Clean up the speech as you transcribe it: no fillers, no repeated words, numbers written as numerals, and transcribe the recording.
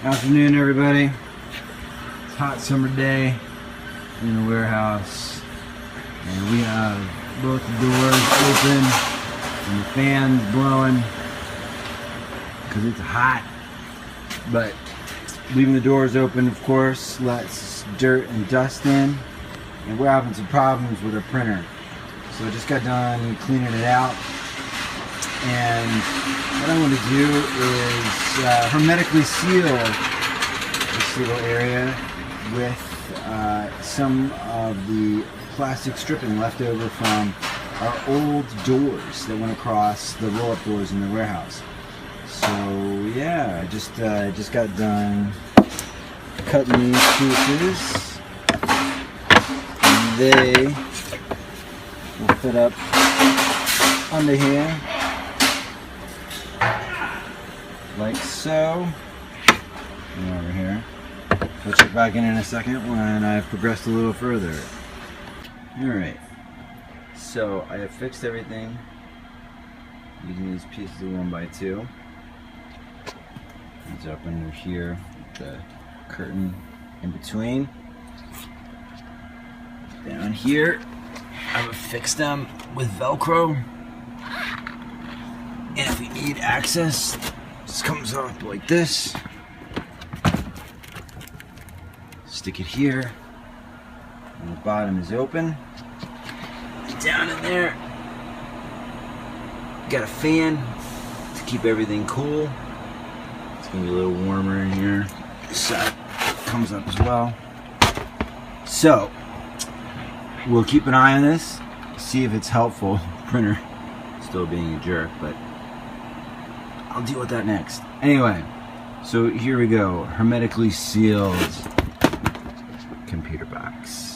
Afternoon, everybody. It's a hot summer day in the warehouse, and we have both the doors open and the fans blowing because it's hot. But leaving the doors open, of course, lets dirt and dust in, and we're having some problems with our printer. So I just got done cleaning it out, and what I want to do is hermetically seal this little area with some of the plastic stripping left over from our old doors that went across the roll-up doors in the warehouse. So yeah, I just got done cutting these pieces, and they will fit up under here like so. And over here. We'll check back in a second when I've progressed a little further. Alright, so I have fixed everything using these pieces of 1x2. It's up under here with the curtain in between. Down here, I've fixed them with Velcro. And if we need access, this comes up like this. Stick it here, and the bottom is open. And down in there, got a fan to keep everything cool. It's gonna be a little warmer in here. This side comes up as well. So we'll keep an eye on this, see if it's helpful. Printer still being a jerk, but I'll deal with that next. Anyway, so here we go, hermetically sealed computer box.